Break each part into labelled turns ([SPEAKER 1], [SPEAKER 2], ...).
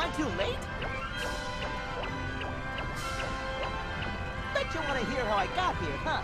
[SPEAKER 1] I'm too late? Bet you want to hear how I got here, huh?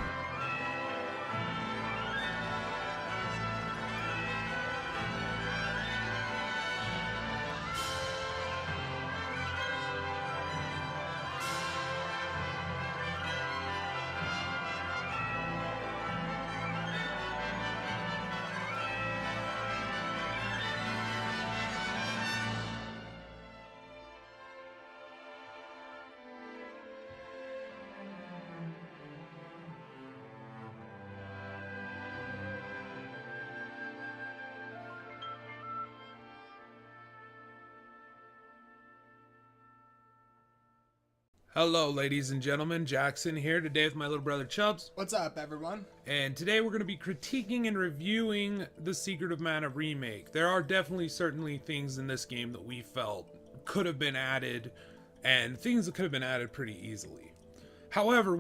[SPEAKER 2] Hello, ladies and gentlemen. Jackson here today with my little brother Chubbz.
[SPEAKER 3] What's up, everyone?
[SPEAKER 2] And today we're going to be critiquing and reviewing the Secret of Mana Remake. There are definitely certainly things in this game that we felt could have been added, and things that could have been added pretty easily. However,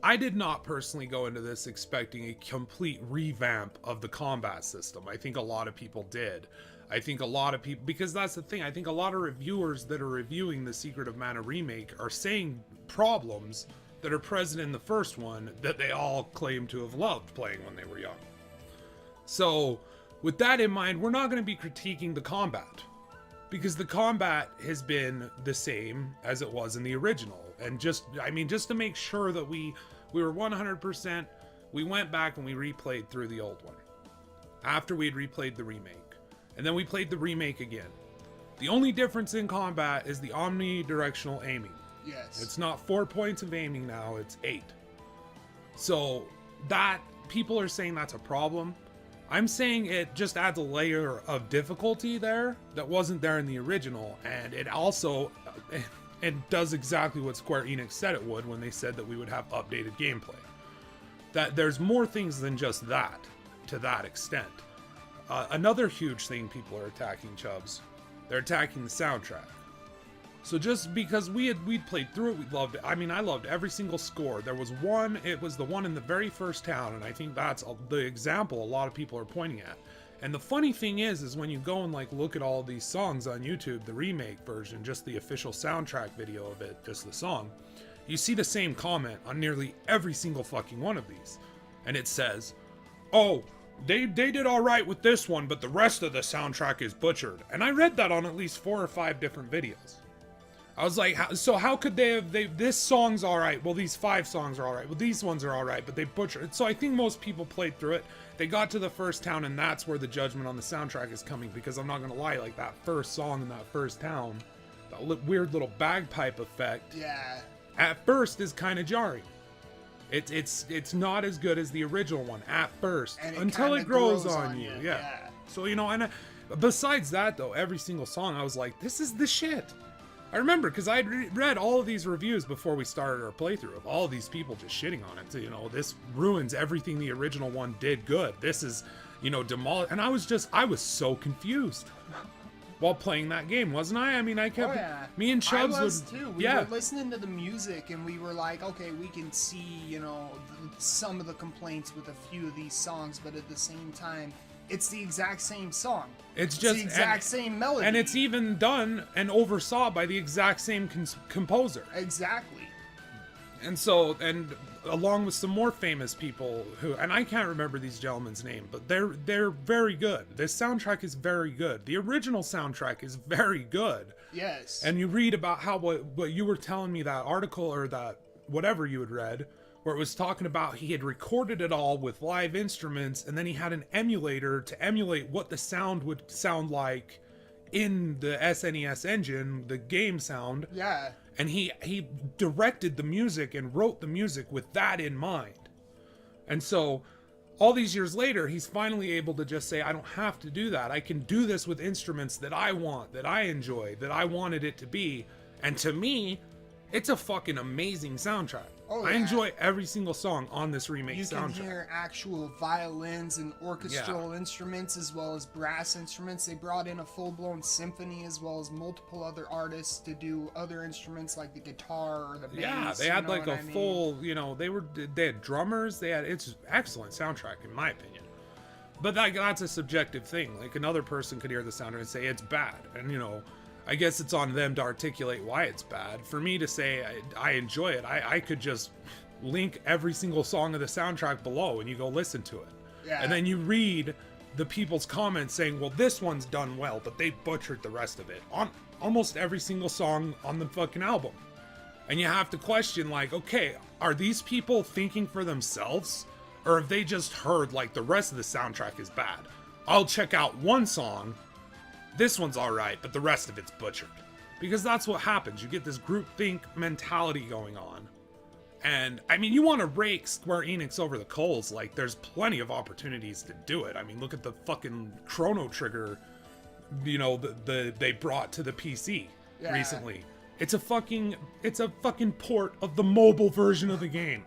[SPEAKER 2] I did not personally go into this expecting a complete revamp of the combat system. I think a lot of people did. I think a lot of people, because that's the thing, I think a lot of reviewers that are reviewing the Secret of Mana Remake are saying problems that are present in the first one that they all claim to have loved playing when they were young. So, with that in mind, we're not going to be critiquing the combat, because the combat has been the same as it was in the original. And just to make sure that we were 100%, we went back and we replayed through the old one after we had replayed the remake. And then we played the remake again. The only difference in combat is the omnidirectional aiming.
[SPEAKER 3] Yes.
[SPEAKER 2] It's not 4 points of aiming now, it's 8. So that, people are saying that's a problem. I'm saying it just adds a layer of difficulty there that wasn't there in the original. And it also, it does exactly what Square Enix said it would when they said that we would have updated gameplay. That there's more things than just that, to that extent. Another huge thing people are attacking, Chubbz, they're attacking the soundtrack. So just because we'd played through it, we loved it. I mean, I loved every single score. There was one, it was the one in the very first town, and I think that's the example a lot of people are pointing at. And the funny thing is when you go and like look at all these songs on YouTube, the remake version, just the official soundtrack video of it, just the song, you see the same comment on nearly every single fucking one of these. And it says, oh, They did all right with this one, but the rest of the soundtrack is butchered. And I read that on at least 4 or 5 different videos. I was like, how could they have, this song's all right, well, these 5 songs are all right, well, these ones are all right, but they butchered it. So I think most people played through it. They got to the first town, and that's where the judgment on the soundtrack is coming, because I'm not going to lie, like that first song in that first town, that weird little bagpipe effect,
[SPEAKER 3] Yeah.
[SPEAKER 2] at first is kind of jarring. It's not as good as the original one at first, until it grows on you. Yeah. So, you know, and besides that though, every single song I was like, this is the shit. I remember because I'd read all of these reviews before we started our playthrough of all these people just shitting on it. So, you know, this ruins everything the original one did good. This is, you know, demolish. And I was so confused while playing that game, wasn't I? I mean, I kept, me and Chubbz
[SPEAKER 3] I was too. We were listening to the music and we were like, okay, we can see, you know, some of the complaints with a few of these songs, but at the same time, it's the exact same song.
[SPEAKER 2] It's just
[SPEAKER 3] the exact same melody.
[SPEAKER 2] And it's even done and oversaw by the exact same composer.
[SPEAKER 3] Exactly.
[SPEAKER 2] And so, and along with some more famous people who, and I can't remember these gentlemen's name, but they're very good. This soundtrack is very good. The original soundtrack is very good.
[SPEAKER 3] Yes.
[SPEAKER 2] And you read about how what you were telling me, that article or that whatever you had read, where it was talking about he had recorded it all with live instruments, and then he had an emulator to emulate what the sound would sound like in the SNES engine, the game sound.
[SPEAKER 3] Yeah.
[SPEAKER 2] And he directed the music and wrote the music with that in mind. And so all these years later, he's finally able to just say, I don't have to do that. I can do this with instruments that I want, that I enjoy, that I wanted it to be. And to me, it's a fucking amazing soundtrack.
[SPEAKER 3] Oh, yeah.
[SPEAKER 2] I enjoy every single song on this remake soundtrack.
[SPEAKER 3] You can hear actual violins and orchestral instruments as well as brass instruments. They brought in a full-blown symphony as well as multiple other artists to do other instruments like the guitar or the bass.
[SPEAKER 2] Yeah, they had like a full, you know, they had drummers. It's excellent soundtrack in my opinion. But that's a subjective thing. Like another person could hear the sound and say it's bad. And you know, I guess it's on them to articulate why it's bad. For me to say I enjoy it, I could just link every single song of the soundtrack below and you go listen to it.
[SPEAKER 3] Yeah.
[SPEAKER 2] And then you read the people's comments saying, well, this one's done well, but they butchered the rest of it on almost every single song on the fucking album. And you have to question, like, okay, are these people thinking for themselves? Or have they just heard, like, the rest of the soundtrack is bad? I'll check out one song, this one's alright, but the rest of it's butchered. Because that's what happens. You get this groupthink mentality going on. And, I mean, you want to rake Square Enix over the coals, like, there's plenty of opportunities to do it. I mean, look at the fucking Chrono Trigger, you know, they brought to the PC recently. It's a fucking port of the mobile version of the game.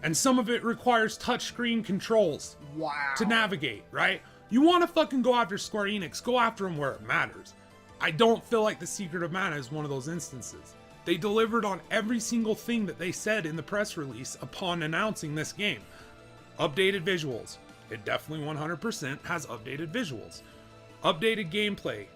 [SPEAKER 2] And some of it requires touchscreen controls to navigate, right? You want to fucking go after Square Enix, go after them where it matters. I don't feel like The Secret of Mana is one of those instances. They delivered on every single thing that they said in the press release upon announcing this game. Updated visuals. It definitely 100% has updated visuals. Updated gameplay.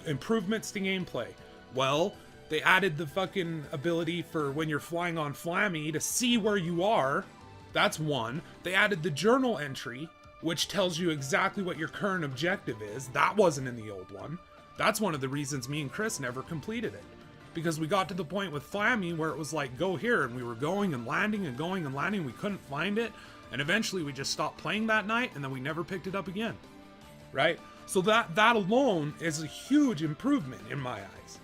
[SPEAKER 2] Improvements to gameplay. Well, they added the fucking ability for when you're flying on Flammy to see where you are. That's one. They added the journal entry, which tells you exactly what your current objective is. That wasn't in the old one. That's one of the reasons me and Chris never completed it. Because we got to the point with Flammy where it was like, go here, and we were going and landing and going and landing. We couldn't find it. And eventually we just stopped playing that night, and then we never picked it up again. Right? So that alone is a huge improvement in my eyes.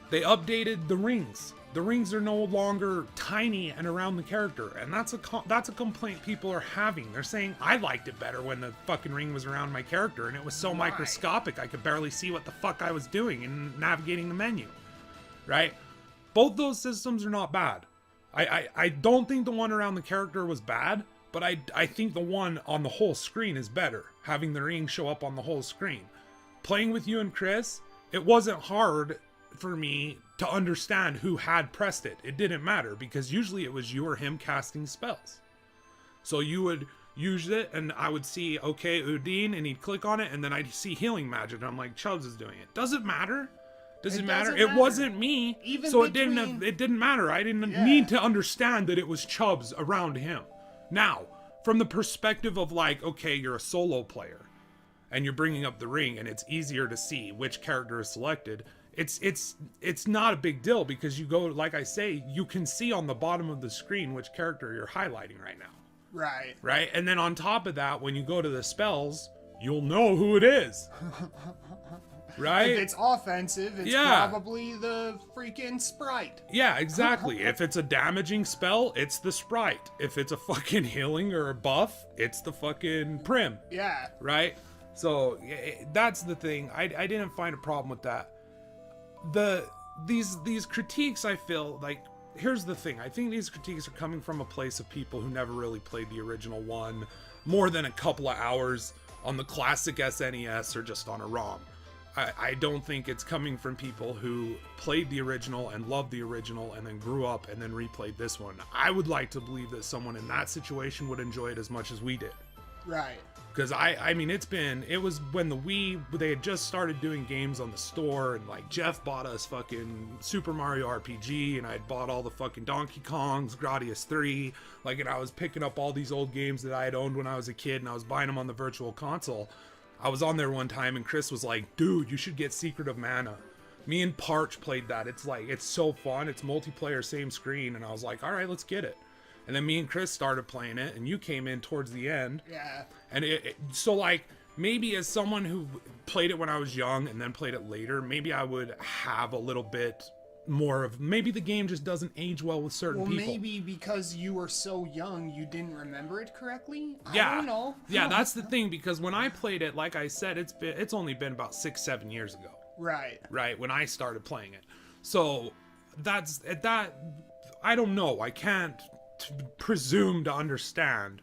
[SPEAKER 2] They updated the rings. The rings are no longer tiny and around the character, and that's a complaint people are having. They're saying, I liked it better when the fucking ring was around my character, and it was so microscopic I could barely see what the fuck I was doing in navigating the menu. Right? Both those systems are not bad. I don't think the one around the character was bad, but I think the one on the whole screen is better, having the ring show up on the whole screen. Playing with you and Chris, it wasn't hard for me to understand who had pressed it. It didn't matter, because usually it was you or him casting spells. So you would use it, and I would see, okay, Udine, and he'd click on it, and then I'd see healing magic, and I'm like, Chubbz is doing it. Does it matter? Does it matter? It wasn't me, so it didn't matter. I didn't need to understand that it was Chubbz around him. Now, from the perspective of like, okay, you're a solo player, and you're bringing up the ring, and it's easier to see which character is selected. It's not a big deal, because you go, like I say, you can see on the bottom of the screen which character you're highlighting right now. Right? And then on top of that, when you go to the spells, you'll know who it is. Right?
[SPEAKER 3] If it's offensive, it's probably the freaking sprite.
[SPEAKER 2] Yeah, exactly. If it's a damaging spell, it's the sprite. If it's a fucking healing or a buff, it's the fucking prim.
[SPEAKER 3] Yeah.
[SPEAKER 2] Right? So that's the thing. I didn't find a problem with that. These critiques, I feel like, here's the thing. I think these critiques are coming from a place of people who never really played the original one more than a couple of hours on the classic SNES or just on a ROM. I don't think it's coming from people who played the original and loved the original and then grew up and then replayed this one. I would like to believe that someone in that situation would enjoy it as much as we did.
[SPEAKER 3] Right.
[SPEAKER 2] Because I mean, it was when the Wii, they had just started doing games on the store, and like Jeff bought us fucking Super Mario RPG, and I'd bought all the fucking Donkey Kongs, Gradius 3, like, and I was picking up all these old games that I had owned when I was a kid, and I was buying them on the Virtual Console. I was on there one time, and Chris was like, dude, you should get Secret of Mana. Me and Parch played that. It's like, it's so fun. It's multiplayer, same screen. And I was like, all right, let's get it. And then me and Chris started playing it, and you came in towards the end.
[SPEAKER 3] Yeah.
[SPEAKER 2] And so like, maybe as someone who played it when I was young and then played it later, maybe I would have a little bit more of, maybe the game just doesn't age well with certain people.
[SPEAKER 3] Well, maybe because you were so young, you didn't remember it correctly? I don't know.
[SPEAKER 2] Yeah, that's the thing, because when I played it, like I said, it's only been about 6-7 years ago. Right, when I started playing it. So that's that. I don't know. I can't presume to understand.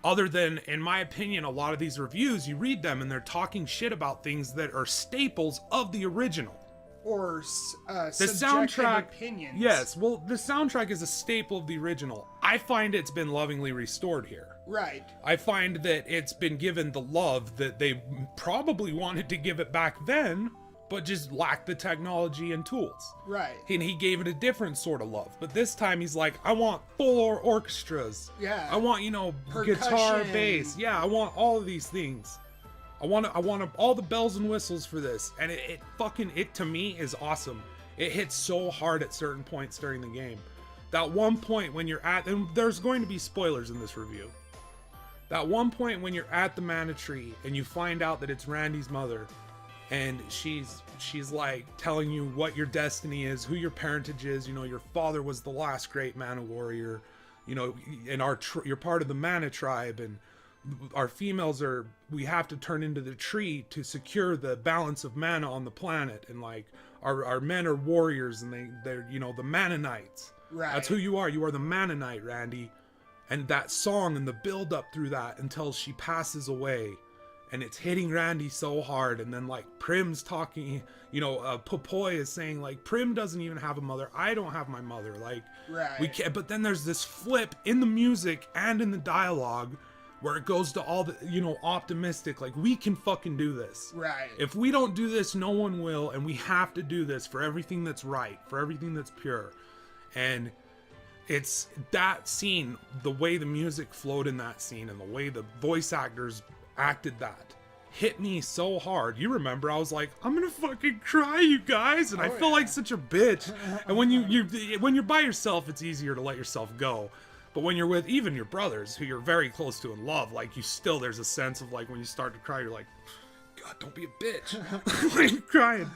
[SPEAKER 2] Other than, in my opinion, a lot of these reviews, you read them and they're talking shit about things that are staples of the original.
[SPEAKER 3] Or
[SPEAKER 2] the
[SPEAKER 3] subjective
[SPEAKER 2] soundtrack,
[SPEAKER 3] opinions.
[SPEAKER 2] Yes, well, the soundtrack is a staple of the original. I find it's been lovingly restored here.
[SPEAKER 3] Right.
[SPEAKER 2] I find that it's been given the love that they probably wanted to give it back then, but just lacked the technology and tools.
[SPEAKER 3] Right.
[SPEAKER 2] And he gave it a different sort of love. But this time he's like, I want full orchestras.
[SPEAKER 3] Yeah.
[SPEAKER 2] I want, guitar, bass. Yeah, I want all of these things. I want all the bells and whistles for this. And it to me is awesome. It hits so hard at certain points during the game. That one point when you're at, and there's going to be spoilers in this review. That one point when you're at the mana tree and you find out that it's Randy's mother, and she's like telling you what your destiny is, who your parentage is. Your father was the last great mana warrior, and you're part of the mana tribe, and our females we have to turn into the tree to secure the balance of mana on the planet, and like our men are warriors, and they're the mana knights.
[SPEAKER 3] Right.
[SPEAKER 2] That's who you are. You are the mana knight, Randy. And that song and the build up through that until she passes away, and it's hitting Randy so hard. And then like Prim's talking, Popoy is saying like, Prim doesn't even have a mother. I don't have my mother. Like,
[SPEAKER 3] right.
[SPEAKER 2] We can't. But then there's this flip in the music and in the dialogue where it goes to all the, optimistic, like, we can fucking do this.
[SPEAKER 3] Right.
[SPEAKER 2] If we don't do this, no one will. And we have to do this for everything that's right, for everything that's pure. And it's that scene, the way the music flowed in that scene and the way the voice actors acted that hit me so hard. You remember, I was like, I'm gonna fucking cry, you guys, and I felt like such a bitch. And when you're by yourself, it's easier to let yourself go. But when you're with even your brothers, who you're very close to and love, like, there's a sense of like, when you start to cry, you're like, God, don't be a bitch. Like, crying.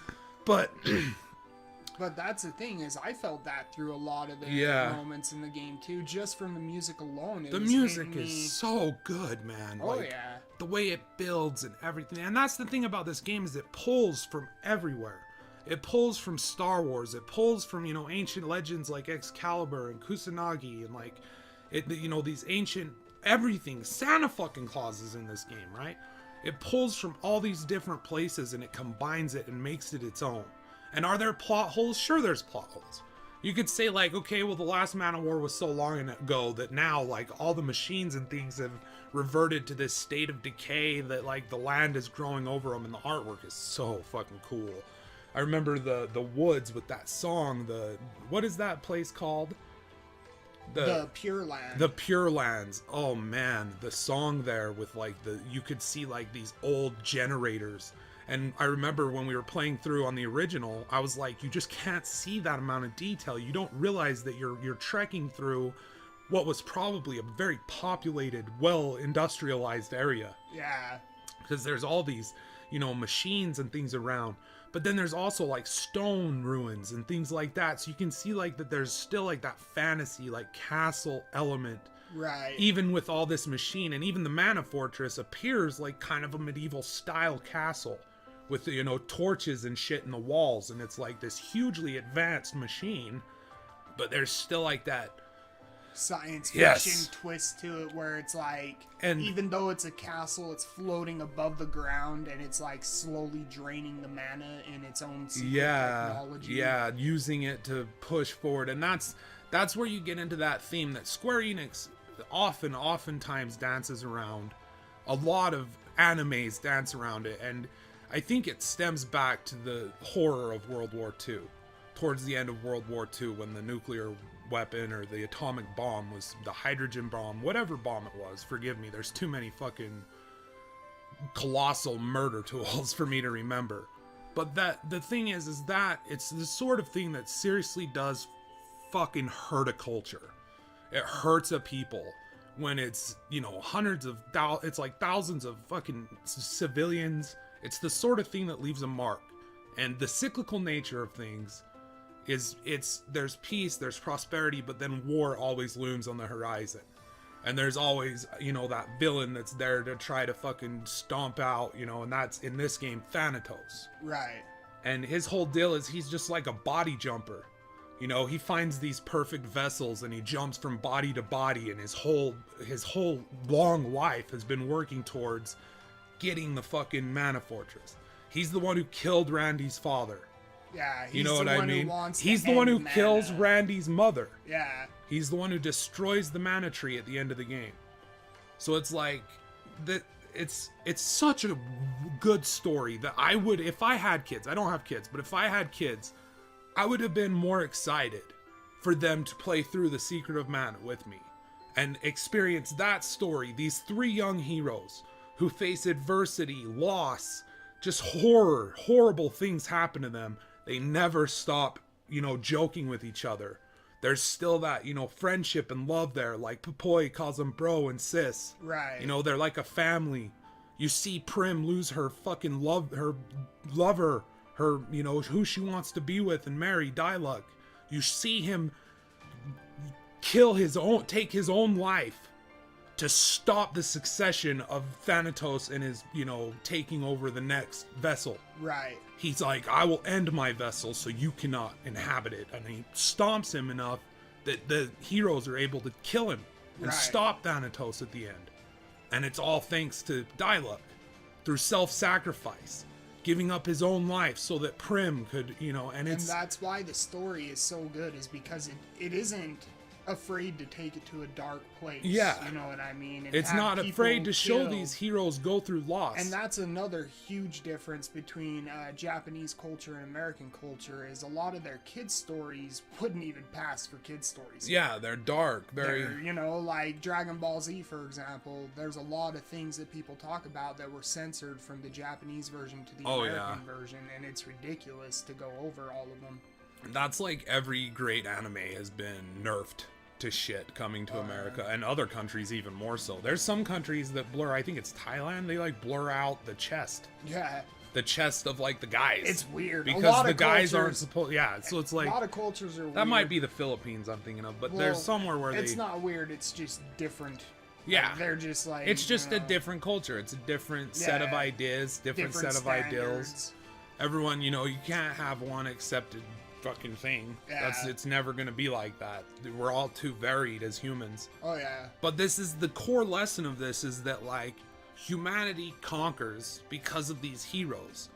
[SPEAKER 2] But
[SPEAKER 3] that's the thing, is I felt that through a lot of the moments in the game too, just from the music alone.
[SPEAKER 2] The music is so good, man.
[SPEAKER 3] Oh, like, yeah.
[SPEAKER 2] The way it builds and everything. And that's the thing about this game, is it pulls from everywhere. It pulls from Star Wars. It pulls from, ancient legends like Excalibur and Kusanagi, and like, these ancient everything. Santa fucking Claus is in this game, right? It pulls from all these different places and it combines it and makes it its own. And are there plot holes? Sure, there's plot holes. You could say like, okay, well, the last Man of War was so long ago that now like all the machines and things have reverted to this state of decay, that like the land is growing over them, and the artwork is so fucking cool. I remember the woods with that song, what is that place called?
[SPEAKER 3] The Pure Land.
[SPEAKER 2] The Pure Lands. Oh man, the song there with like you could see like these old generators. And I remember when we were playing through on the original, I was like, you just can't see that amount of detail. You don't realize that you're trekking through what was probably a very populated, well industrialized area.
[SPEAKER 3] Yeah.
[SPEAKER 2] Because there's all these, machines and things around. But then there's also like stone ruins and things like that. So you can see like that there's still like that fantasy, like castle element.
[SPEAKER 3] Right.
[SPEAKER 2] Even with all this machine, and even the Mana Fortress appears like kind of a medieval style castle with, torches and shit in the walls. And it's like this hugely advanced machine, but there's still like that
[SPEAKER 3] science fiction twist to it, where it's like, and even though it's a castle, it's floating above the ground, and it's like slowly draining the mana in its own secret technology. Yeah,
[SPEAKER 2] using it to push forward. And that's where you get into that theme that Square Enix oftentimes dances around. A lot of animes dance around it, and I think it stems back to the horror of World War II. Towards the end of World War II, when the nuclear weapon or the atomic bomb was the hydrogen bomb, whatever bomb it was, forgive me, there's too many fucking colossal murder tools for me to remember. But the thing is that it's the sort of thing that seriously does fucking hurt a culture. It hurts a people when it's, it's like thousands of fucking civilians. It's the sort of thing that leaves a mark. And the cyclical nature of things is there's peace, there's prosperity, but then war always looms on the horizon. And there's always, that villain that's there to try to fucking stomp out, and that's, in this game, Thanatos.
[SPEAKER 3] Right.
[SPEAKER 2] And his whole deal is he's just like a body jumper. He finds these perfect vessels and he jumps from body to body, and his whole long life has been working towards getting the fucking Mana Fortress. He's the one who killed Randy's father.
[SPEAKER 3] Yeah,
[SPEAKER 2] he's what I mean? He's the one who kills Randy's mother.
[SPEAKER 3] Yeah.
[SPEAKER 2] He's the one who destroys the mana tree at the end of the game. So it's like that it's such a good story that I would, if I had kids, I don't have kids, but if I had kids, I would have been more excited for them to play through The Secret of Mana with me and experience that story. These three young heroes who face adversity, loss, just horrible things happen to them. They never stop, you know, joking with each other. There's still that, you know, friendship and love there. Like Pupoi calls them bro and sis.
[SPEAKER 3] Right.
[SPEAKER 2] You know, they're like a family. You see Prim lose her fucking lover, her, you know, who she wants to be with and marry, Diluc. You see him take his own life to stop the succession of Thanatos and his, you know, taking over the next vessel.
[SPEAKER 3] Right.
[SPEAKER 2] He's like, I will end my vessel so you cannot inhabit it. And he stomps him enough that the heroes are able to kill him and stop Thanatos at the end. And it's all thanks to Diluc through self-sacrifice, giving up his own life so that Prim could, you know, and
[SPEAKER 3] that's why the story is so good, is because it isn't afraid to take it to a dark place.
[SPEAKER 2] Yeah.
[SPEAKER 3] You know what I mean? And
[SPEAKER 2] it's not afraid to show these heroes go through loss.
[SPEAKER 3] And that's another huge difference between Japanese culture and American culture, is a lot of their kids' stories wouldn't even pass for kids' stories.
[SPEAKER 2] Yeah, they're dark.
[SPEAKER 3] You know, like Dragon Ball Z, for example, there's a lot of things that people talk about that were censored from the Japanese version to the American version, and it's ridiculous to go over all of them.
[SPEAKER 2] That's like every great anime has been nerfed to shit coming to America, and other countries even more so. There's some countries that blur, I think it's Thailand, they like blur out the chest.
[SPEAKER 3] Yeah.
[SPEAKER 2] The chest of like the guys.
[SPEAKER 3] It's weird.
[SPEAKER 2] Because the guys aren't supposed, so it's like,
[SPEAKER 3] a lot of cultures are weird.
[SPEAKER 2] That might be the Philippines I'm thinking of, but there's somewhere where
[SPEAKER 3] it's not weird, it's just different.
[SPEAKER 2] Yeah.
[SPEAKER 3] Like, they're just like,
[SPEAKER 2] it's just a different culture. It's a different set of ideas, different set of ideals. Everyone, you know, you can't have one accepted fucking thing. It's never gonna be like that. We're all too varied as humans.
[SPEAKER 3] Oh yeah.
[SPEAKER 2] But this is the core lesson of this, is that like humanity conquers because of these heroes,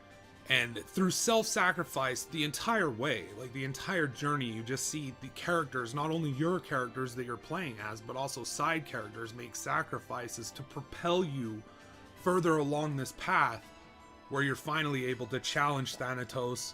[SPEAKER 2] and through self-sacrifice the entire way, like the entire journey. You just see the characters, not only your characters that you're playing as, but also side characters make sacrifices to propel you further along this path, where you're finally able to challenge Thanatos,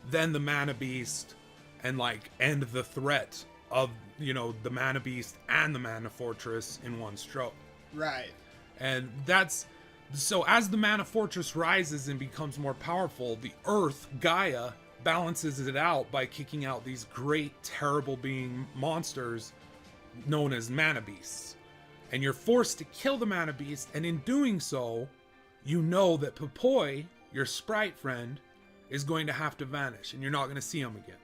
[SPEAKER 2] then the Mana Beast, and like end the threat of, you know, the Mana Beast and the Mana Fortress in one stroke.
[SPEAKER 3] Right.
[SPEAKER 2] And that's so, as the Mana Fortress rises and becomes more powerful, the Earth, Gaia, balances it out by kicking out these great, terrible being monsters known as Mana Beasts. And you're forced to kill the Mana Beast, and in doing so, you know that Pupoi, your sprite friend, is going to have to vanish, and you're not going to see him again.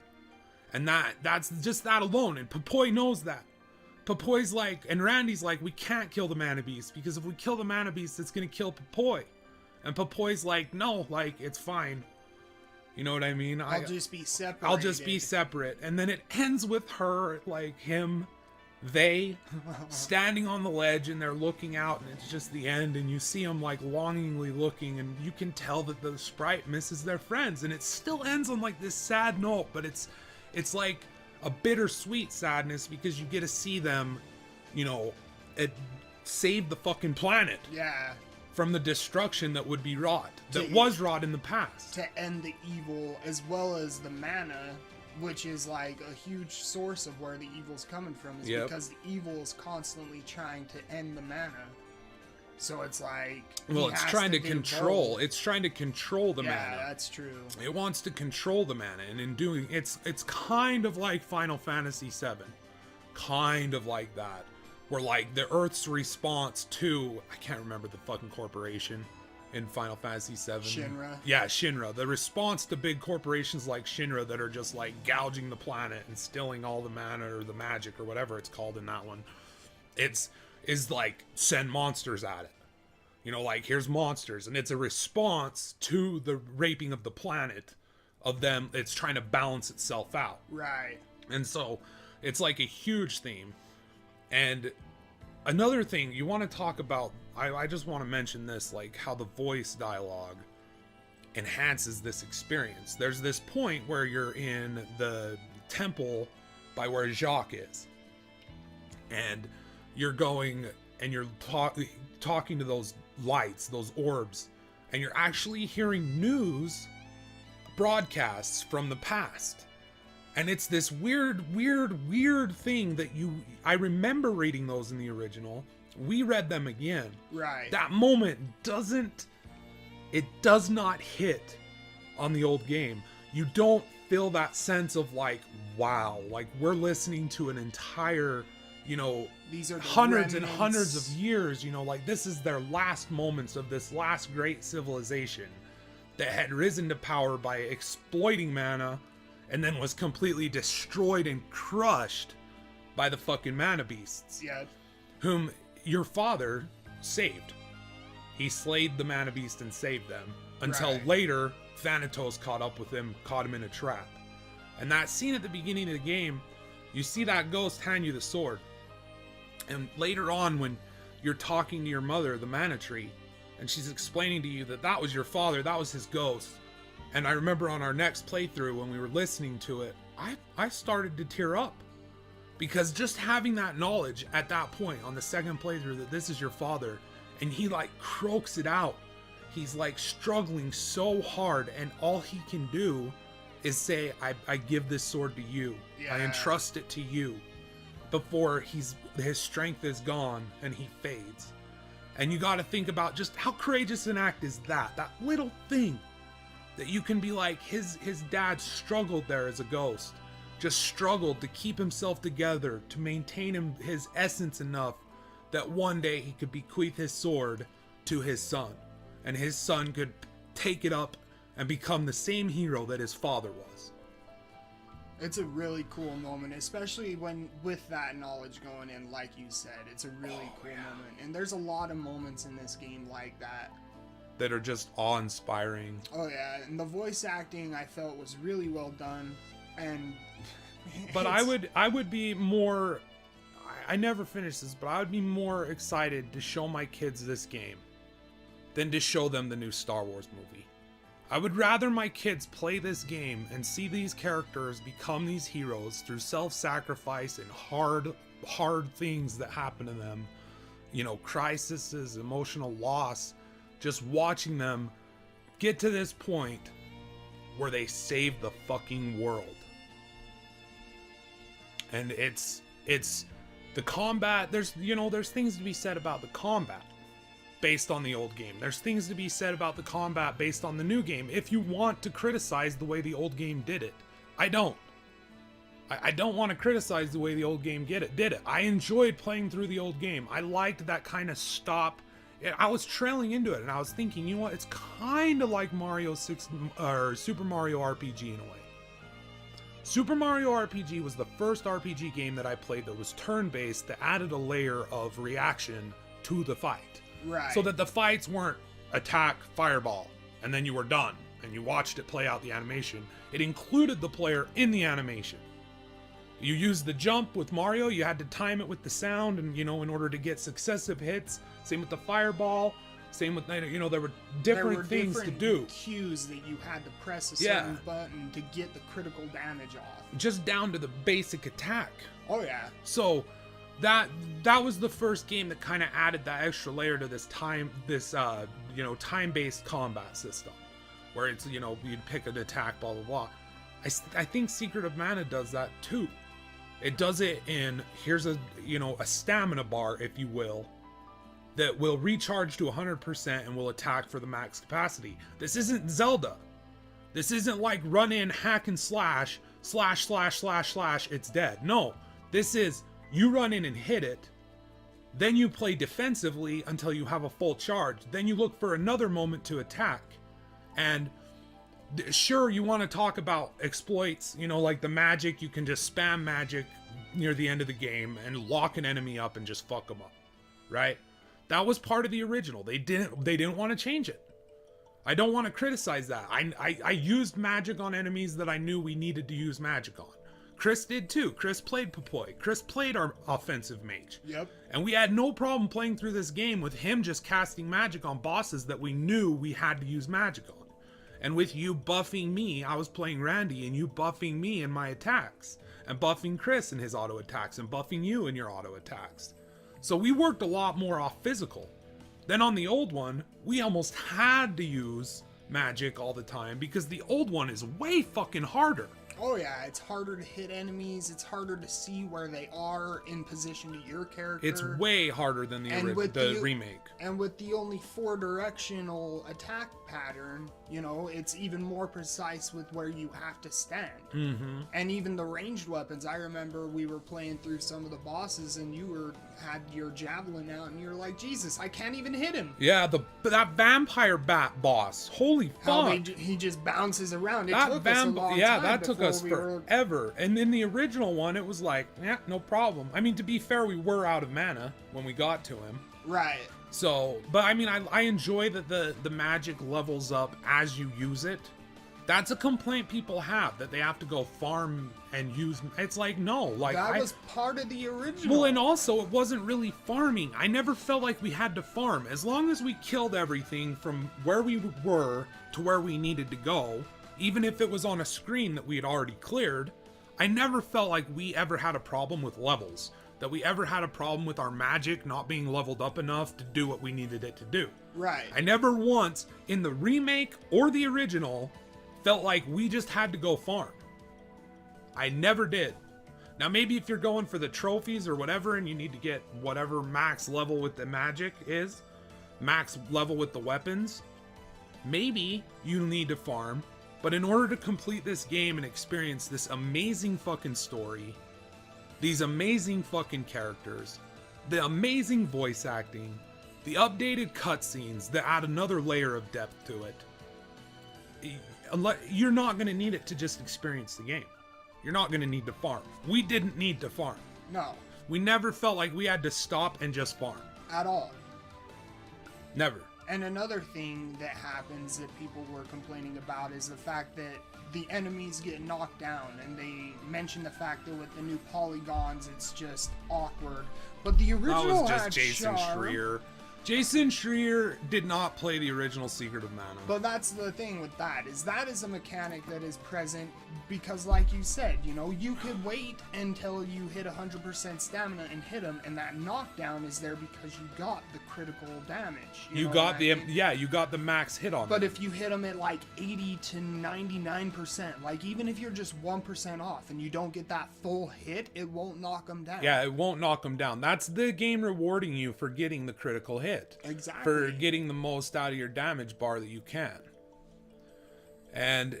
[SPEAKER 2] And that's just that alone, and Pupoi knows that. Pupoi's like, and Randy's like, we can't kill the Mana Beast, because if we kill the Mana Beast, it's going to kill Pupoi. And Pupoi's like, no, like, it's fine. You know what I mean?
[SPEAKER 3] I'll just be separated.
[SPEAKER 2] I'll just be separate. And then it ends with her, like, they standing on the ledge, and they're looking out, and it's just the end, and you see them like longingly looking, and you can tell that the sprite misses their friends, and it still ends on like this sad note, but it's like a bittersweet sadness, because you get to see them, you know, save the fucking planet from the destruction that would be wrought, was wrought in the past,
[SPEAKER 3] to end the evil, as well as the mana, which is like a huge source of where the evil's coming from, is because the evil is constantly trying to end the mana. So it's like,
[SPEAKER 2] well, it's trying to control. It's trying to control the mana.
[SPEAKER 3] Yeah, that's true.
[SPEAKER 2] It wants to control the mana, and in doing it's kind of like Final Fantasy VII, kind of like that, where like the Earth's response to, I can't remember the fucking corporation in Final Fantasy VII.
[SPEAKER 3] Shinra.
[SPEAKER 2] Yeah, Shinra. The response to big corporations like Shinra that are just like gouging the planet and stealing all the mana or the magic or whatever it's called in that one, is like send monsters at it. You know, like, here's monsters, and it's a response to the raping of the planet of them. It's trying to balance itself out.
[SPEAKER 3] Right.
[SPEAKER 2] And so it's like a huge theme. And another thing you want to talk about, I just want to mention this, like how the voice dialogue enhances this experience. There's this point where you're in the temple by where Jacques is, and you're going and you're talking to those lights, those orbs, and you're actually hearing news broadcasts from the past. And it's this weird thing that I remember reading those in the original. We read them again.
[SPEAKER 3] Right.
[SPEAKER 2] That moment does not hit on the old game. You don't feel that sense of like, wow, like we're listening to an entire,
[SPEAKER 3] these are the
[SPEAKER 2] hundreds
[SPEAKER 3] remnants.
[SPEAKER 2] and hundreds of years, like this is their last moments of this last great civilization that had risen to power by exploiting mana and then was completely destroyed and crushed by the fucking mana beasts.
[SPEAKER 3] Yeah.
[SPEAKER 2] Whom your father saved. He slayed the mana beast and saved them until later Thanatos caught up with him, caught him in a trap. And that scene at the beginning of the game, you see that ghost hand you the sword. And later on when you're talking to your mother, the mana tree, and she's explaining to you that that was your father, that was his ghost. And I remember on our next playthrough when we were listening to it, I started to tear up. Because just having that knowledge at that point on the second playthrough that this is your father, and he like croaks it out. He's like struggling so hard, and all he can do is say, I give this sword to you.
[SPEAKER 3] Yeah.
[SPEAKER 2] I entrust it to you. Before his strength is gone and he fades. And you got to think about just how courageous an act is that. That little thing that you can be like, his dad struggled there as a ghost. Just struggled to keep himself together, to maintain his essence enough that one day he could bequeath his sword to his son. And his son could take it up and become the same hero that his father was.
[SPEAKER 3] It's a really cool moment, especially when with that knowledge going in, like you said. It's a really cool moment. And there's a lot of moments in this game like that.
[SPEAKER 2] That are just awe-inspiring.
[SPEAKER 3] Oh yeah, and the voice acting I felt was really well done. And
[SPEAKER 2] but I would be more, I never finished this, but I would be more excited to show my kids this game than to show them the new Star Wars movie. I would rather my kids play this game and see these characters become these heroes through self-sacrifice and hard things that happen to them. Crises, emotional loss, just watching them get to this point where they save the fucking world. And it's the combat, there's things to be said about the combat based on the old game. There's things to be said about the combat based on the new game if you want to criticize the way the old game did it. I don't. I don't want to criticize the way the old game did it. I enjoyed playing through the old game. I liked that kind of stop. I was trailing into it and I was thinking, you know what? It's kind of like Super Mario RPG in a way. Super Mario RPG was the first RPG game that I played that was turn-based that added a layer of reaction to the fight.
[SPEAKER 3] Right.
[SPEAKER 2] So that the fights weren't attack, fireball, and then you were done, and you watched it play out the animation. It included the player in the animation. You used the jump with Mario, you had to time it with the sound, and in order to get successive hits. Same with the fireball, same with, there were different things to do.
[SPEAKER 3] Cues that you had to press a certain button to get the critical damage off. Just
[SPEAKER 2] down to the basic attack.
[SPEAKER 3] Oh yeah.
[SPEAKER 2] So that was the first game that kind of added that extra layer to this time-based combat system, where it's you'd pick an attack, blah blah blah. I think Secret of Mana does that too. It does it in, here's a stamina bar, if you will, that will recharge to 100% and will attack for the max capacity. This isn't Zelda. This isn't like run in, hack and slash, it's dead. No, this is you run in and hit it, then you play defensively until you have a full charge, then you look for another moment to attack. And sure, you want to talk about exploits, like the magic, you can just spam magic near the end of the game and lock an enemy up and just fuck them up, right? That was part of the original. They didn't want to change it. I don't want to criticize that. I used magic on enemies that I knew we needed to use magic on. Chris did too. Chris played Papoy. Chris played our offensive mage.
[SPEAKER 3] Yep.
[SPEAKER 2] And we had no problem playing through this game with him just casting magic on bosses that we knew we had to use magic on. And with you buffing me, I was playing Randy, and you buffing me in my attacks, and buffing Chris in his auto attacks, and buffing you in your auto attacks. So we worked a lot more off physical. Then on the old one, we almost had to use magic all the time because the old one is way fucking harder.
[SPEAKER 3] Oh yeah, it's harder to hit enemies. It's harder to see where they are in position to your character.
[SPEAKER 2] It's way harder than the remake.
[SPEAKER 3] And with the only 4-directional attack pattern, you know, it's even more precise with where you have to stand.
[SPEAKER 2] Mm-hmm.
[SPEAKER 3] And even the ranged weapons, I remember we were playing through some of the bosses and you had your javelin out and you're like, Jesus, I can't even hit him.
[SPEAKER 2] Yeah, that vampire bat boss. Holy fuck.
[SPEAKER 3] He just bounces around. It
[SPEAKER 2] that
[SPEAKER 3] took us a long time.
[SPEAKER 2] Yeah, that took us forever. And in the original one, it was like, yeah, no problem. I mean, to be fair, we were out of mana when we got to him.
[SPEAKER 3] Right.
[SPEAKER 2] So, but I mean, I enjoy that the magic levels up as you use it. That's a complaint people have, that they have to go farm and use. It's like, no, like
[SPEAKER 3] that was part of the original.
[SPEAKER 2] Well, and also it wasn't really farming. I never felt like we had to farm. As long as we killed everything from where we were to where we needed to go, even if it was on a screen that we had already cleared, I never felt like we ever had a problem with levels. That we ever had a problem with our magic not being leveled up enough to do what we needed it to do.
[SPEAKER 3] Right.
[SPEAKER 2] I never once, in the remake or the original, felt like we just had to go farm. I never did. Now maybe if you're going for the trophies or whatever and you need to get whatever max level with the magic is, max level with the weapons, maybe you need to farm. But in order to complete this game and experience this amazing fucking story, these amazing fucking characters, the amazing voice acting, the updated cutscenes that add another layer of depth to it, you're not going to need it to just experience the game. You're not going to need to farm. We didn't need to farm.
[SPEAKER 3] No.
[SPEAKER 2] We never felt like we had to stop and just farm.
[SPEAKER 3] At all.
[SPEAKER 2] Never.
[SPEAKER 3] And another thing that happens that people were complaining about is the fact that the enemies get knocked down, and they mention the fact that with the new polygons it's just awkward. But the original
[SPEAKER 2] that was just
[SPEAKER 3] had
[SPEAKER 2] Jason
[SPEAKER 3] charm.
[SPEAKER 2] Schreier. Jason Schreier did not play the original Secret of Mana.
[SPEAKER 3] But that's the thing with that is a mechanic that is present because, like you said, you know, you could wait until you hit 100% stamina and hit them, and that knockdown is there because you got the critical damage.
[SPEAKER 2] You got the you got the max hit on them.
[SPEAKER 3] But if you hit them at like 80 to 99%, like even if you're just 1% off and you don't get that full hit, it won't knock them down.
[SPEAKER 2] Yeah, it won't knock them down. That's the game rewarding you for getting the critical hit.
[SPEAKER 3] Exactly.
[SPEAKER 2] For getting the most out of your damage bar that you can. And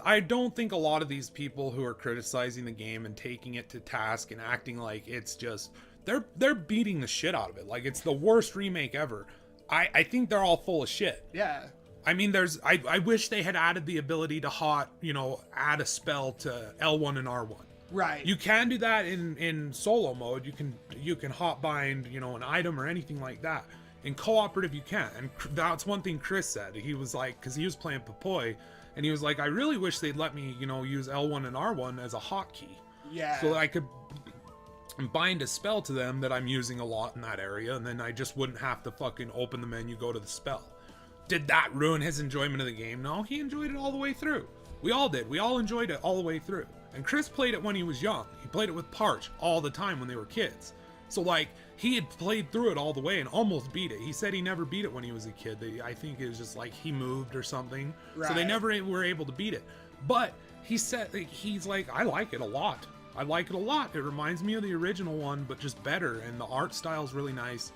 [SPEAKER 2] I don't think a lot of these people who are criticizing the game and taking it to task and acting like it's just they're beating the shit out of it. Like it's the worst remake ever. I think they're all full of shit.
[SPEAKER 3] Yeah.
[SPEAKER 2] I mean, I wish they had added the ability to add a spell to L1 and R1.
[SPEAKER 3] Right.
[SPEAKER 2] You can do that in solo mode. You can hot bind, an item or anything like that. In cooperative, you can. And that's one thing Chris said. He was like, because he was playing Papoy, and he was like, I really wish they'd let me, use L1 and R1 as a hotkey.
[SPEAKER 3] Yeah.
[SPEAKER 2] So that I could bind a spell to them that I'm using a lot in that area, and then I just wouldn't have to fucking open the menu, go to the spell. Did that ruin his enjoyment of the game? No, he enjoyed it all the way through. We all did. We all enjoyed it all the way through. And Chris played it when he was young. He played it with Parch all the time when they were kids. So, he had played through it all the way and almost beat it. He said he never beat it when he was a kid. I think it was just he moved or something. Right. So they never were able to beat it. But he said, he's like, I like it a lot. I like it a lot. It reminds me of the original one, but just better. And the art style is really nice.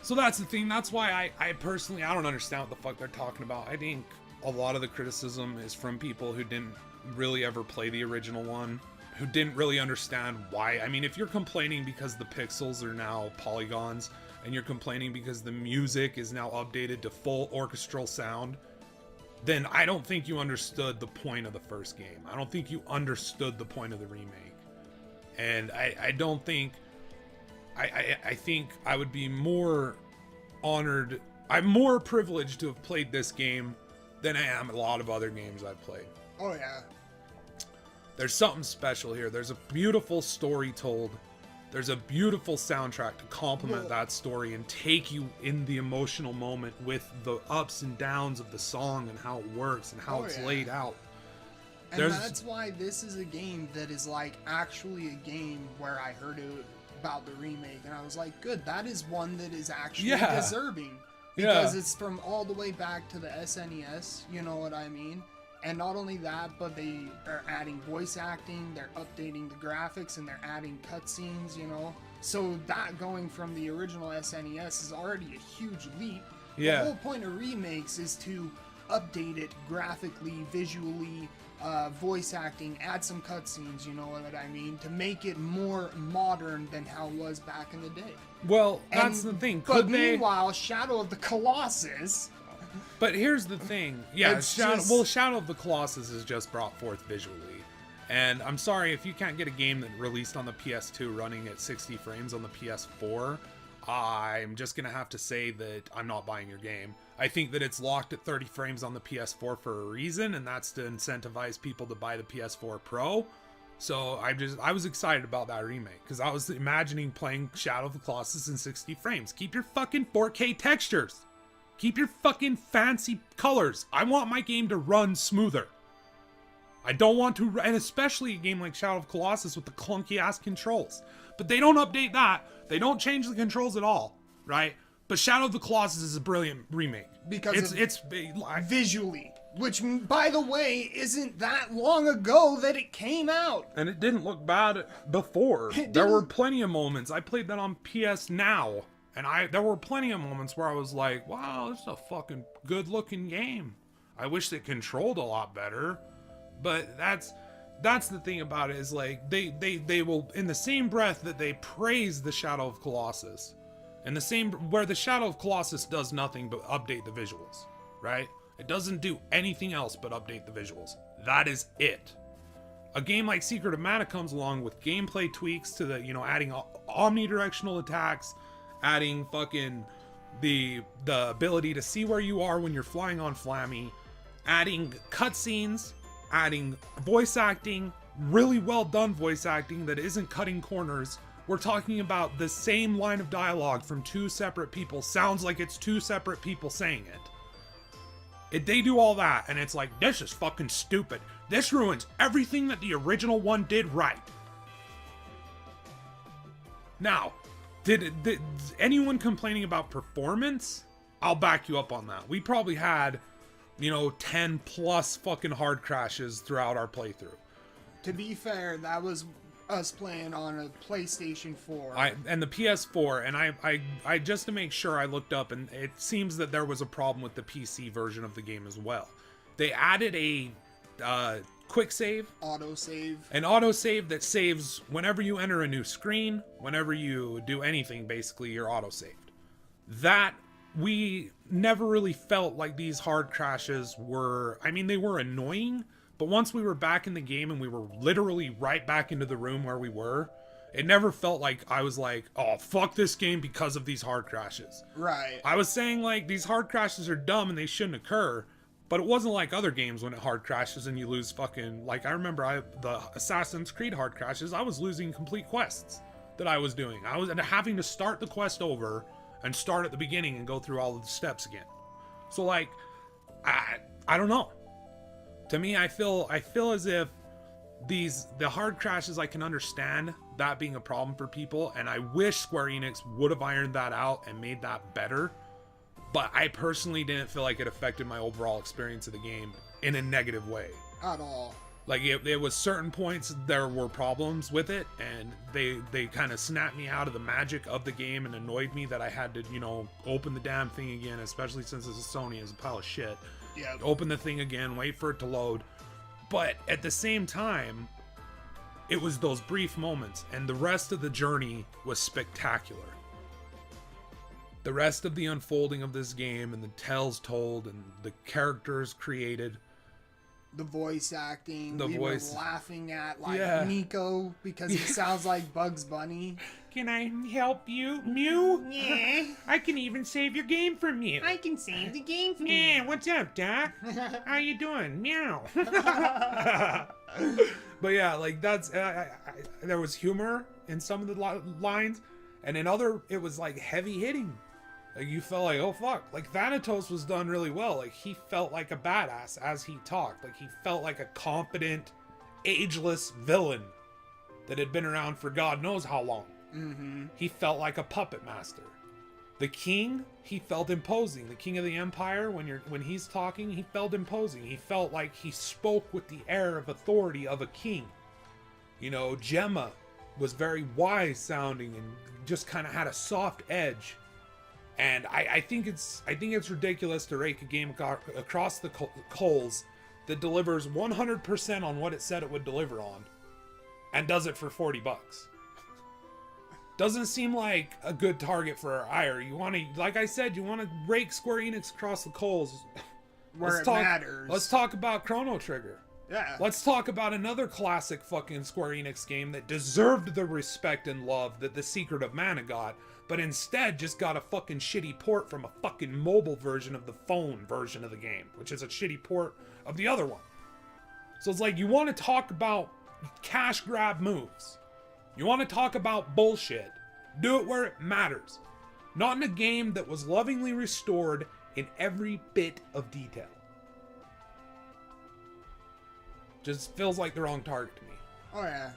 [SPEAKER 2] So that's the thing. That's why I personally, I don't understand what the fuck they're talking about. I think a lot of the criticism is from people who didn't really ever play the original one, who didn't really understand why. I mean, if you're complaining because the pixels are now polygons, and you're complaining because the music is now updated to full orchestral sound, then I don't think you understood the point of the first game. I don't think you understood the point of the remake. And I don't think... I think I would be more honored... I'm more privileged to have played this game than I am a lot of other games I've played.
[SPEAKER 3] Oh, yeah.
[SPEAKER 2] There's something special here. There's a beautiful story told. There's a beautiful soundtrack to complement that story and take you in the emotional moment with the ups and downs of the song and how it works and how it's laid out.
[SPEAKER 3] And that's why this is a game that is actually a game where I heard it about the remake, and I was like, good, that is one that is actually
[SPEAKER 2] Yeah.
[SPEAKER 3] deserving. Because it's from all the way back to the SNES, you know what I mean? And not only that, but they are adding voice acting, they're updating the graphics, and they're adding cutscenes, you know? So that going from the original SNES is already a huge leap.
[SPEAKER 2] Yeah.
[SPEAKER 3] The whole point of remakes is to update it graphically, visually, voice acting, add some cutscenes, you know what I mean? To make it more modern than how it was back in the day.
[SPEAKER 2] Well, that's the thing.
[SPEAKER 3] But meanwhile, Shadow of the Colossus...
[SPEAKER 2] But here's the thing. Yeah,
[SPEAKER 3] It's
[SPEAKER 2] Shadow of the Colossus is just brought forth visually. And I'm sorry, if you can't get a game that released on the PS2 running at 60 frames on the PS4, I'm just going to have to say that I'm not buying your game. I think that it's locked at 30 frames on the PS4 for a reason, and that's to incentivize people to buy the PS4 Pro. So I was excited about that remake, because I was imagining playing Shadow of the Colossus in 60 frames. Keep your fucking 4K textures. Keep your fucking fancy colors. I want my game to run smoother. I don't want to, and especially a game like Shadow of Colossus with the clunky ass controls. But they don't update that. They don't change the controls at all, right? But Shadow of the Colossus is a brilliant remake.
[SPEAKER 3] Because
[SPEAKER 2] it's
[SPEAKER 3] visually, which, by the way, isn't that long ago that it came out.
[SPEAKER 2] And it didn't look bad before. There were plenty of moments. I played that on PS Now. And there were plenty of moments where I was like, wow, this is a fucking good looking game. I wish it controlled a lot better. But that's the thing about it, is like they will, in the same breath that they praise the Shadow of Colossus, and the same where the Shadow of Colossus does nothing but update the visuals, right? It doesn't do anything else but update the visuals. That is it. A game like Secret of Mana comes along with gameplay tweaks to the, adding omnidirectional attacks, adding fucking the ability to see where you are when you're flying on Flammy, adding cutscenes, adding voice acting, really well done voice acting that isn't cutting corners. We're talking about the same line of dialogue from two separate people. Sounds like it's two separate people saying it. They do all that, and it's like, this is fucking stupid. This ruins everything that the original one did right. Now, did anyone complaining about performance? I'll back you up on that. We probably had, 10 plus fucking hard crashes throughout our playthrough.
[SPEAKER 3] To be fair, that was us playing on a PlayStation 4.
[SPEAKER 2] And the PS4, and I just to make sure, I looked up, and it seems that there was a problem with the PC version of the game as well. They added a quick save, an autosave that saves whenever you enter a new screen, whenever you do anything, basically you're autosaved. That we never really felt like these hard crashes were, they were annoying, but once we were back in the game and we were literally right back into the room where we were, it never felt like I was like, oh, fuck this game because of these hard crashes.
[SPEAKER 3] Right.
[SPEAKER 2] I was saying, like, these hard crashes are dumb and they shouldn't occur. But it wasn't like other games when it hard crashes and you lose fucking... Like, I remember the Assassin's Creed hard crashes, I was losing complete quests that I was doing. I was having to start the quest over and start at the beginning and go through all of the steps again. So, like, I don't know. To me, I feel as if the hard crashes, I can understand that being a problem for people, and I wish Square Enix would have ironed that out and made that better. But I personally didn't feel like it affected my overall experience of the game in a negative way.
[SPEAKER 3] At all.
[SPEAKER 2] Like, it was certain points there were problems with it, and they kind of snapped me out of the magic of the game and annoyed me that I had to, open the damn thing again, especially since it's a Sony, is a pile of shit.
[SPEAKER 3] Yeah.
[SPEAKER 2] Open the thing again, wait for it to load. But at the same time, it was those brief moments, and the rest of the journey was spectacular. The rest of the unfolding of this game and the tales told and the characters created,
[SPEAKER 3] the voice acting,
[SPEAKER 2] were
[SPEAKER 3] laughing at Nico because he sounds like Bugs Bunny.
[SPEAKER 2] Can I help you, Mew?
[SPEAKER 3] Yeah.
[SPEAKER 2] I can even save your game for Mew.
[SPEAKER 3] I can save the game for you.
[SPEAKER 2] Yeah, what's up, Doc? How you doing? Meow. But yeah, like that's there was humor in some of the lines, and in other it was like heavy hitting. Like, you felt like, oh fuck. Like, Thanatos was done really well. Like, he felt like a badass as he talked. Like, he felt like a competent, ageless villain that had been around for God knows how long. He felt like a puppet master. The king, he felt imposing. The king of the empire, when he's talking, he felt imposing. He felt like he spoke with the air of authority of a king. You know, Gemma was very wise sounding and just kind of had a soft edge. And I think it's ridiculous to rake a game across the coals that delivers 100% on what it said it would deliver on, and does it for $40. Doesn't seem like a good target for our ire. You want to, like I said, you want to rake Square Enix across the coals.
[SPEAKER 3] Where it matters.
[SPEAKER 2] Let's talk about Chrono Trigger.
[SPEAKER 3] Yeah.
[SPEAKER 2] Let's talk about another classic fucking Square Enix game that deserved the respect and love that The Secret of Mana got, but instead just got a fucking shitty port from a fucking mobile version of the phone version of the game, which is a shitty port of the other one. So it's like, you want to talk about cash grab moves. You want to talk about bullshit. Do it where it matters. Not in a game that was lovingly restored in every bit of detail. Just feels like the wrong target to me.
[SPEAKER 3] Oh, yeah.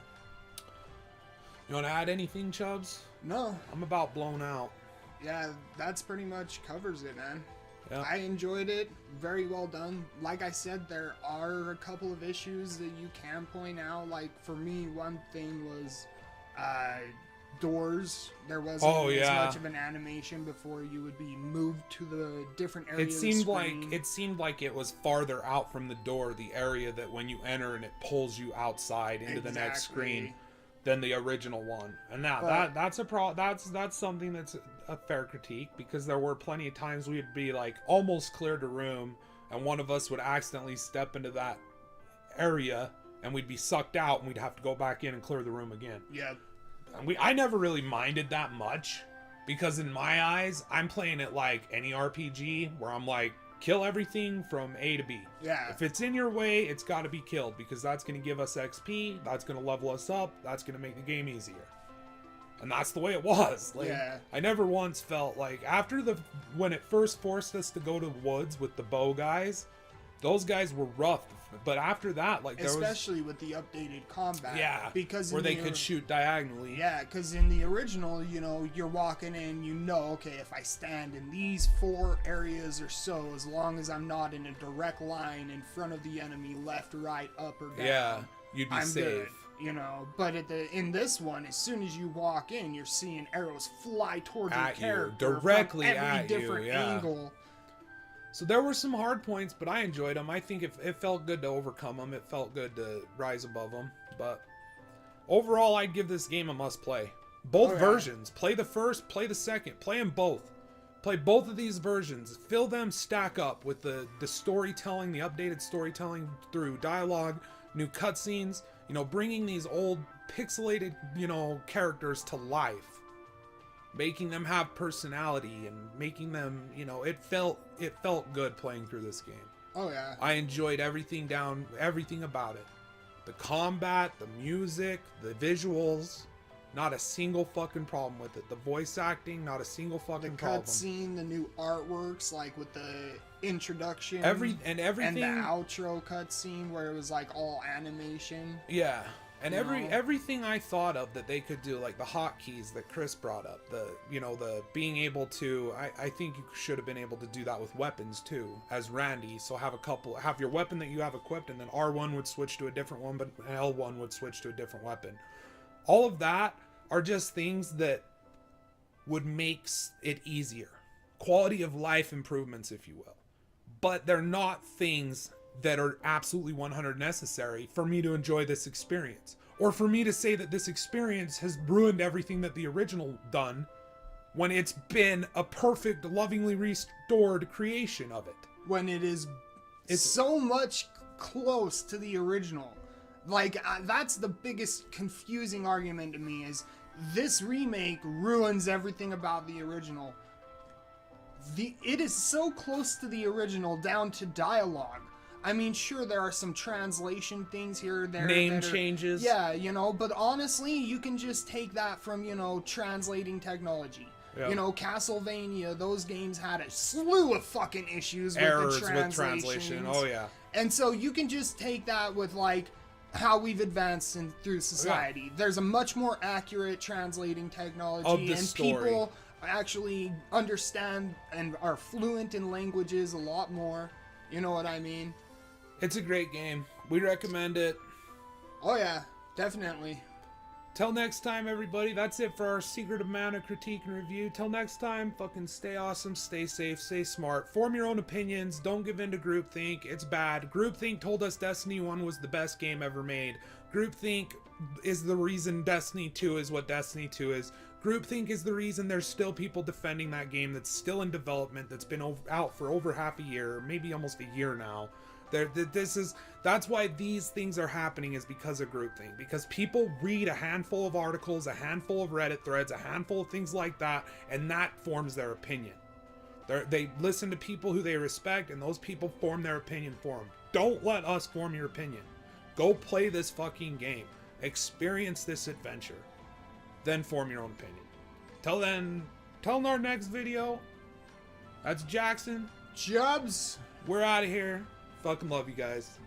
[SPEAKER 2] You want to add anything, Chubbz?
[SPEAKER 3] No.
[SPEAKER 2] I'm about blown out.
[SPEAKER 3] Yeah, that's pretty much covers it, man.
[SPEAKER 2] Yeah.
[SPEAKER 3] I enjoyed it. Very well done. Like I said, there are a couple of issues that you can point out. Like, for me, one thing was doors. There wasn't as much of an animation before you would be moved to the different area.
[SPEAKER 2] It seemed like it was farther out from the door, the area that when you enter and it pulls you outside into the next screen, than the original one. And now that's something that's a fair critique, because there were plenty of times we'd be like almost cleared a room and one of us would accidentally step into that area and we'd be sucked out and we'd have to go back in and clear the room again.
[SPEAKER 3] Yeah.
[SPEAKER 2] And I never really minded that much, because in my eyes, I'm playing it like any RPG where I'm like, kill everything from A to B.
[SPEAKER 3] Yeah.
[SPEAKER 2] If it's in your way, it's got to be killed, because that's going to give us XP, that's going to level us up, that's going to make the game easier. And that's the way it was. Like,
[SPEAKER 3] yeah.
[SPEAKER 2] I never once felt like, when it first forced us to go to the woods with the bow guys, those guys were rough. But after that, like,
[SPEAKER 3] especially with the updated combat.
[SPEAKER 2] Yeah.
[SPEAKER 3] Because
[SPEAKER 2] where they could shoot diagonally.
[SPEAKER 3] Yeah, because in the original, you know, you're walking in, you know, okay, if I stand in these 4 areas or so, as long as I'm not in a direct line in front of the enemy, left, right, up, or down.
[SPEAKER 2] Yeah, you'd be safe.
[SPEAKER 3] Good, you know, but in this one, as soon as you walk in, you're seeing arrows fly toward your character
[SPEAKER 2] directly
[SPEAKER 3] from every
[SPEAKER 2] at
[SPEAKER 3] different
[SPEAKER 2] you, yeah.
[SPEAKER 3] angle.
[SPEAKER 2] So there were some hard points, but I enjoyed them. I think it felt good to overcome them. It felt good to rise above them. But overall, I'd give this game a must play. Both versions. Play the first, play the second. Play them both. Play both of these versions. Fill them stack up with the storytelling, the updated storytelling through dialogue, new cutscenes. You know, bringing these old pixelated, you know, characters to life. Making them have personality and making them, you know, it felt good playing through this game.
[SPEAKER 3] Oh yeah.
[SPEAKER 2] I enjoyed everything about it. The combat, the music, the visuals, not a single fucking problem with it. The voice acting, not a single fucking problem.
[SPEAKER 3] The cutscene, the new artworks, like with the introduction,
[SPEAKER 2] everything,
[SPEAKER 3] and the outro cutscene where it was like all animation.
[SPEAKER 2] Yeah. And everything I thought of that they could do, like the hotkeys that Chris brought up, the being able to, I think you should have been able to do that with weapons too, as Randy. So have your weapon that you have equipped, and then R1 would switch to a different one, but L1 would switch to a different weapon. All of that are just things that would make it easier. Quality of life improvements, if you will. But they're not things that are absolutely 100% necessary for me to enjoy this experience, or for me to say that this experience has ruined everything that the original done, when it's been a perfect, lovingly restored creation of it.
[SPEAKER 3] When it's so much close to the original. Like, that's the biggest confusing argument to me, is this remake ruins everything about the original. It is so close to the original down to dialogue. I mean, sure, there are some translation things here or there.
[SPEAKER 2] Name changes.
[SPEAKER 3] Yeah, you know, but honestly, you can just take that from, you know, translating technology. Yep. You know, Castlevania, those games had a slew of fucking issues with
[SPEAKER 2] errors
[SPEAKER 3] the
[SPEAKER 2] with translation. Oh, yeah.
[SPEAKER 3] And so you can just take that with, like, how we've advanced through society.
[SPEAKER 2] Yeah.
[SPEAKER 3] There's a much more accurate translating technology,
[SPEAKER 2] Of the
[SPEAKER 3] and
[SPEAKER 2] story.
[SPEAKER 3] people actually understand and are fluent in languages a lot more. You know what I mean?
[SPEAKER 2] It's a great game. We recommend it.
[SPEAKER 3] Oh yeah, definitely.
[SPEAKER 2] Till next time, everybody, that's it for our Secret of Mana critique and review. Till next time, fucking stay awesome, stay safe, stay smart, form your own opinions, don't give in to groupthink, it's bad. Groupthink told us Destiny 1 was the best game ever made. Groupthink is the reason Destiny 2 is what Destiny 2 is. Groupthink is the reason there's still people defending that game that's still in development, that's been out for over half a year, maybe almost a year now. That's why these things are happening, is because of groupthink. Because people read a handful of articles, a handful of Reddit threads, a handful of things like that, and that forms their opinion. They listen to people who they respect, and those people form their opinion for them. Don't let us form your opinion. Go play this fucking game. Experience this adventure. Then form your own opinion. Till then, till our next video, that's Jackson.
[SPEAKER 3] Chubbz.
[SPEAKER 2] We're out of here. Fucking love you guys.